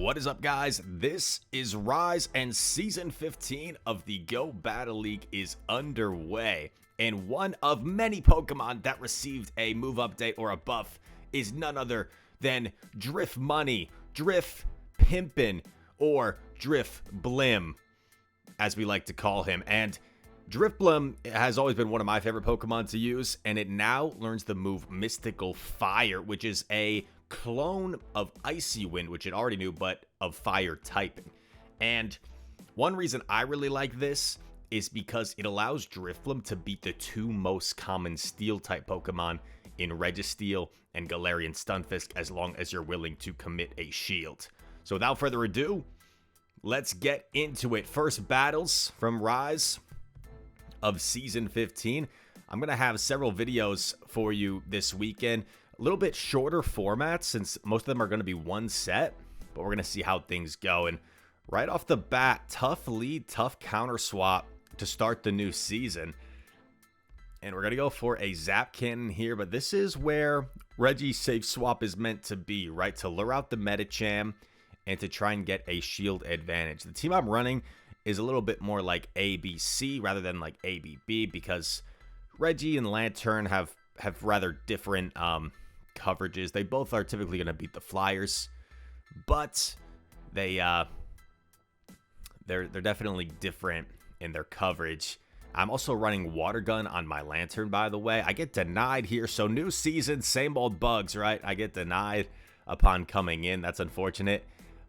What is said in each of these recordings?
What is up, guys? This is Rise, and Season 15 of the Go Battle League is underway. And one of many Pokemon that received a move update or a buff is none other than Drifmoney, Drifpimpin, or Drifblim, as we like to call him. And Drifblim has always been one of my favorite Pokemon to use, and it now learns the move Mystical Fire, which is a clone of Icy Wind, which it already knew, but of fire typing. And one reason I really like this is because it allows Drifblim to beat the two most common steel type Pokemon in Registeel and Galarian Stunfisk, as long as you're willing to commit a shield. So without further ado, let's get into it. First battles from Rise of Season 15. I'm going to have several videos for you this weekend. A little bit shorter formats since most of them are going to be one set, but we're going to see how things go. And right off the bat, tough lead, tough counter swap to start the new season. And we're going to go for a Zap Cannon here, but this is where Regi's safe swap is meant to be, right? To lure out the Medicham and to try and get a shield advantage. The team I'm running is a little bit more like ABC rather than like ABB, because Regi and Lanturn have rather different coverages. They both are typically going to beat the Flyers, but they're definitely different in their coverage. I'm also running Water Gun on my Lanturn, by the way. I get denied here, so new season, same old bugs, right? I get denied upon coming in. That's unfortunate.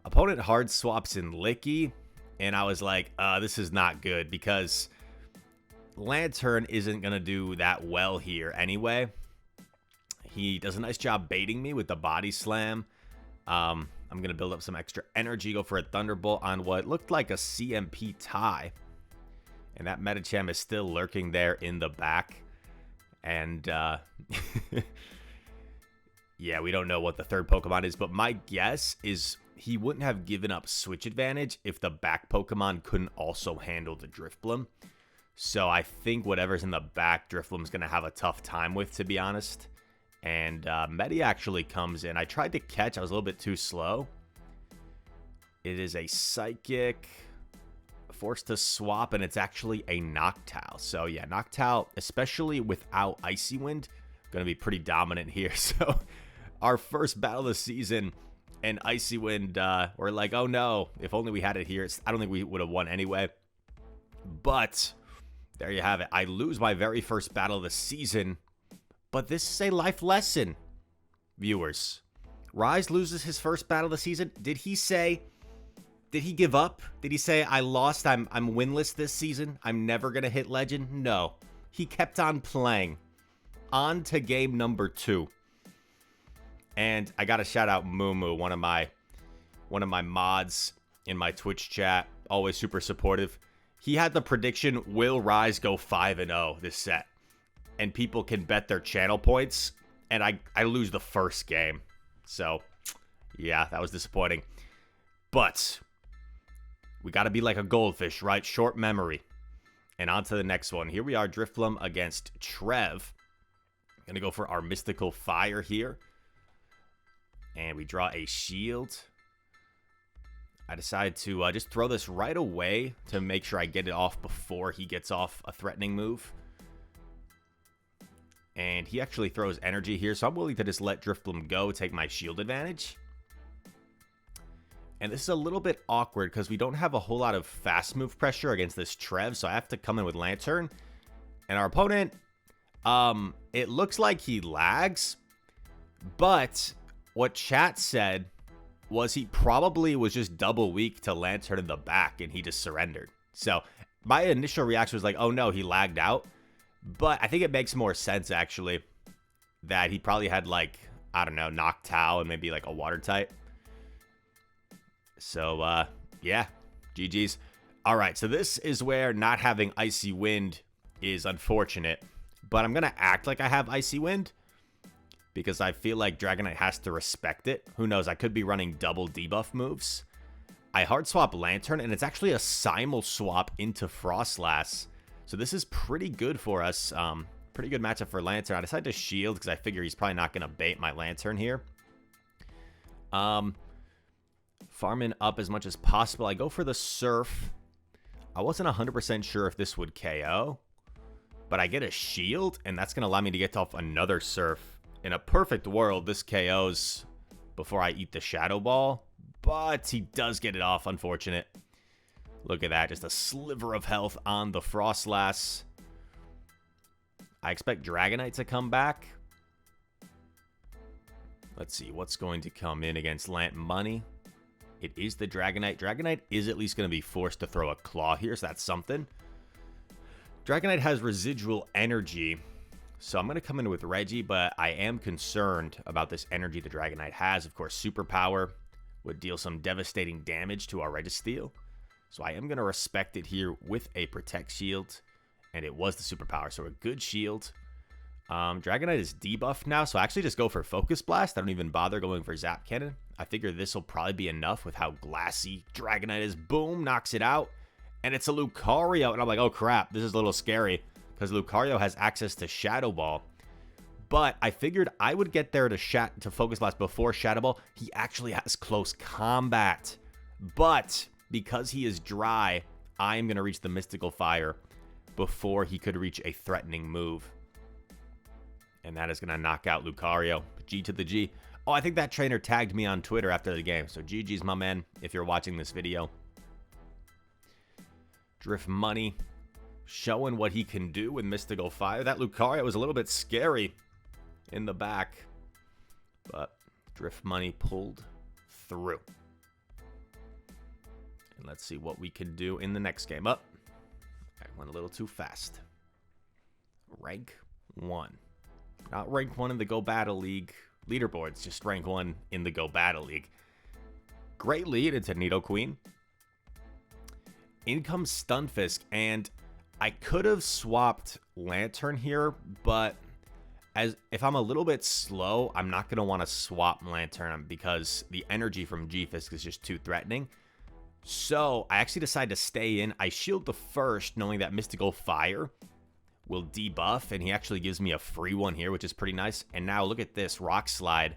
Opponent hard swaps in Licky, and I was like, this is not good, because Lanturn isn't going to do that well here anyway. He does a nice job baiting me with the Body Slam. I'm going to build up some extra energy, go for a Thunderbolt on what looked like a CMP tie. And that Medicham is still lurking there in the back. And, yeah, we don't know what the third Pokemon is, but my guess is he wouldn't have given up Switch Advantage if the back Pokemon couldn't also handle the Drifblim. So I think whatever's in the back, Drifblim's going to have a tough time with, to be honest. And Medi actually comes in. I tried to catch. I was a little bit too slow. It is a Psychic, forced to swap, and it's actually a Noctowl. So yeah, Noctowl, especially without Icy Wind, going to be pretty dominant here. So our first battle of the season, and Icy Wind, we're like, oh no, if only we had it here. I don't think we would have won anyway. But there you have it. I lose my very first battle of the season. But this is a life lesson, viewers. Rise loses his first battle of the season. Did he give up? Did he say, I lost, I'm winless this season, I'm never going to hit Legend? No. He kept on playing. On to game number 2. And I got to shout out Mumu, one of my mods in my Twitch chat, always super supportive. He had the prediction, will Rise go 5-0 this set? And people can bet their channel points, and I lose the first game. So, yeah, that was disappointing. But we got to be like a goldfish, right? Short memory. And on to the next one. Here we are, Drifblim against Trev. Going to go for our Mystical Fire here. And we draw a shield. I decided to just throw this right away to make sure I get it off before he gets off a threatening move. And he actually throws energy here, so I'm willing to just let Drifblim go, take my shield advantage. And this is a little bit awkward because we don't have a whole lot of fast move pressure against this Trev, so I have to come in with Lanturn. And our opponent, it looks like he lags, but what chat said was he probably was just double weak to Lanturn in the back, and he just surrendered. So my initial reaction was like, oh no, he lagged out. But I think it makes more sense, actually, that he probably had, like, I don't know, Noctowl and maybe, like, a Water type. So, yeah, GG's. All right, so this is where not having Icy Wind is unfortunate. But I'm going to act like I have Icy Wind because I feel like Dragonite has to respect it. Who knows? I could be running double debuff moves. I hard swap Lanturn, and it's actually a simul swap into Frostlass. So this is pretty good for us. Pretty good matchup for Lanturn. I decided to shield because I figure he's probably not going to bait my Lanturn here. Farming up as much as possible. I go for the Surf. I wasn't 100% sure if this would KO, but I get a shield, and that's going to allow me to get off another Surf. In a perfect world, this KOs before I eat the Shadow Ball, but he does get it off. Unfortunate. Look at that. Just a sliver of health on the Frostlass. I expect Dragonite to come back. Let's see what's going to come in against Lant Money. It is the Dragonite. Dragonite is at least going to be forced to throw a Claw here, so that's something. Dragonite has residual energy, so I'm going to come in with Regi, but I am concerned about this energy the Dragonite has. Of course, Superpower would deal some devastating damage to our Registeel, so I am going to respect it here with a Protect Shield, and it was the Superpower, so a good shield. Dragonite is debuffed now, so I actually just go for Focus Blast. I don't even bother going for Zap Cannon. I figure this will probably be enough with how glassy Dragonite is. Boom, knocks it out. And it's a Lucario. And I'm like, oh crap, this is a little scary because Lucario has access to Shadow Ball. But I figured I would get there to Focus Blast before Shadow Ball. He actually has close combat. But because he is dry, I am going to reach the Mystical Fire before he could reach a threatening move. And that is going to knock out Lucario. G to the G. Oh, I think that trainer tagged me on Twitter after the game. So GG's, my man, if you're watching this video. Drift Money showing what he can do with Mystical Fire. That Lucario was a little bit scary in the back. But Drift Money pulled through. And let's see what we can do in the next game. Up. I went a little too fast. Rank 1. Not rank 1 in the Go Battle League leaderboards, just rank 1 in the Go Battle League. Great lead into Nidoqueen. In comes Stunfisk, and I could have swapped Lantern here, but if I'm a little bit slow, I'm not going to want to swap Lantern because the energy from G-Fisk is just too threatening. So I actually decided to stay in. I shield the first, knowing that Mystical Fire will debuff, and he actually gives me a free one here, which is pretty nice. And now look at this Rock Slide.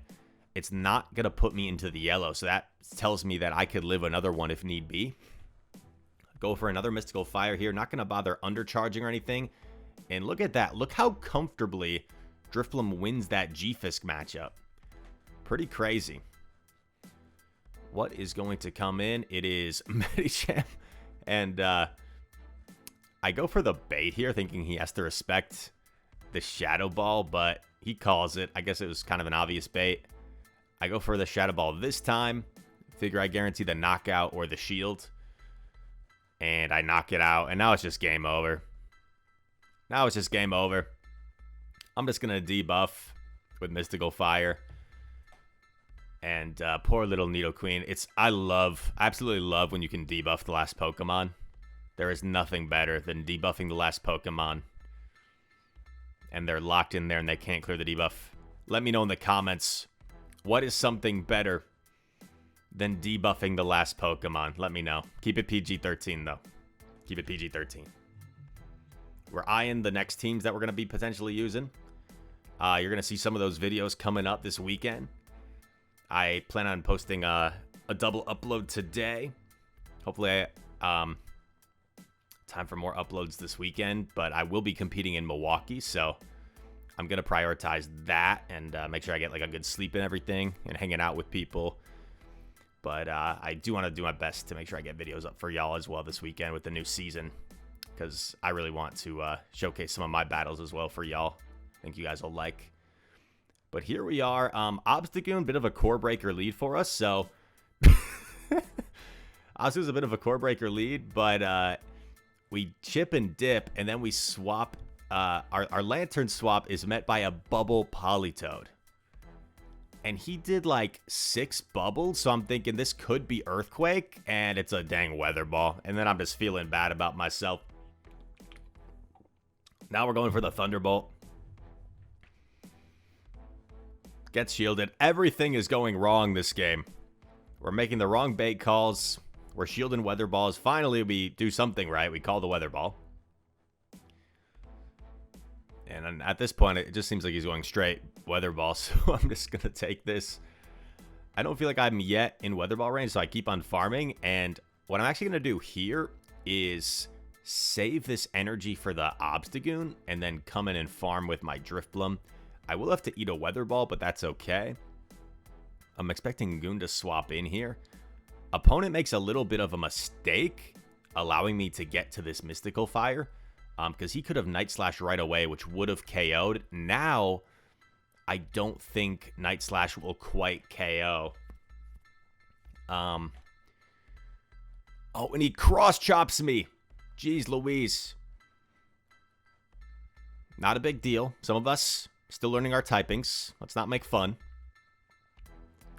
It's not going to put me into the yellow, so that tells me that I could live another one if need be. Go for another Mystical Fire here. Not going to bother undercharging or anything. And look at that. Look how comfortably Drifblim wins that G-Fisk matchup. Pretty crazy. What is going to come in? It is Medicham, and I go for the bait here, thinking he has to respect the Shadow Ball, but he calls it. I guess it was kind of an obvious bait. I go for the Shadow Ball this time. Figure I guarantee the knockout or the shield. And I knock it out, and now it's just game over. Now it's just game over. I'm just going to debuff with Mystical Fire. And poor little Nidoqueen. I absolutely love when you can debuff the last Pokemon. There is nothing better than debuffing the last Pokemon. And they're locked in there and they can't clear the debuff. Let me know in the comments, what is something better than debuffing the last Pokemon? Let me know. Keep it PG-13 though. Keep it PG-13. We're eyeing the next teams that we're going to be potentially using. You're going to see some of those videos coming up this weekend. I plan on posting a double upload today. Hopefully time for more uploads this weekend, but I will be competing in Milwaukee, so I'm going to prioritize that and make sure I get like a good sleep and everything and hanging out with people. But I do want to do my best to make sure I get videos up for y'all as well this weekend with the new season, because I really want to showcase some of my battles as well for y'all. I think you guys will like. But here we are. Obstagoon, bit of a core breaker lead for us, so Obstagoon's a bit of a core breaker lead, but we chip and dip, and then we swap. Our Lantern swap is met by a Bubble Politoed. And he did like 6 bubbles, so I'm thinking this could be Earthquake, and it's a dang Weather Ball. And then I'm just feeling bad about myself. Now we're going for the Thunderbolt. Gets shielded. Everything is going wrong this game. We're making the wrong bait calls. We're shielding Weather Balls. Finally, we do something right. We call the Weather Ball. And at this point, it just seems like he's going straight Weather Ball. So I'm just going to take this. I don't feel like I'm yet in Weather Ball range, so I keep on farming. And what I'm actually going to do here is save this energy for the Obstagoon and then come in and farm with my Drifblim. I will have to eat a Weather Ball, but that's okay. I'm expecting Goon to swap in here. Opponent makes a little bit of a mistake, allowing me to get to this Mystical Fire, because he could have Night Slash right away, which would have KO'd. Now, I don't think Night Slash will quite KO. Oh, and he cross chops me. Jeez Louise. Not a big deal. Some of us still learning our typings. Let's not make fun.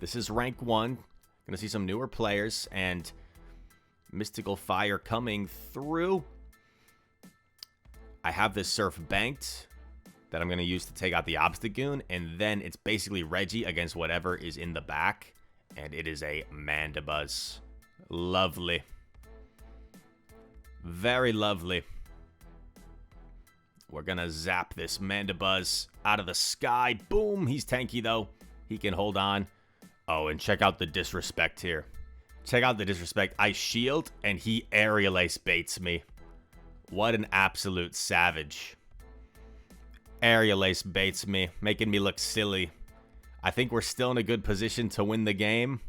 This is rank 1. Gonna see some newer players and Mystical Fire coming through. I have this Surf banked that I'm gonna use to take out the Obstagoon, and then it's basically Regi against whatever is in the back, and it is a Mandibuzz. Lovely. Very lovely. We're gonna zap this Mandibuzz out of the sky. Boom! He's tanky though. He can hold on. Oh, and check out the disrespect here. Check out the disrespect. I shield, and he Aerial Ace baits me. What an absolute savage. Aerial Ace baits me, making me look silly. I think we're still in a good position to win the game,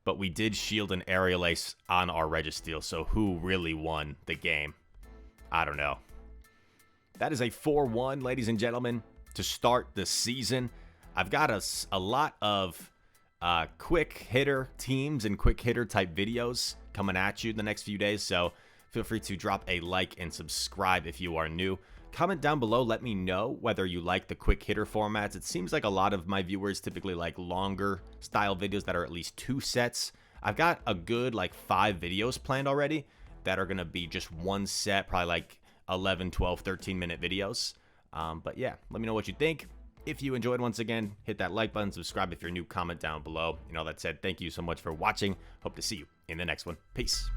but we did shield an Aerial Ace on our Registeel, so who really won the game? I don't know. That is a 4-1, ladies and gentlemen, to start the season. I've got a lot of quick hitter teams and quick hitter type videos coming at you the next few days, so feel free to drop a like and subscribe if you are new. Comment down below, let me know whether you like the quick hitter formats. It seems like a lot of my viewers typically like longer style videos that are at least 2 sets. I've got a good like 5 videos planned already that are going to be just 1 set, probably like 11, 12, 13-minute videos. But yeah, let me know what you think. If you enjoyed, once again, hit that like button, subscribe if you're new, comment down below. And all that said, thank you so much for watching. Hope to see you in the next one. Peace.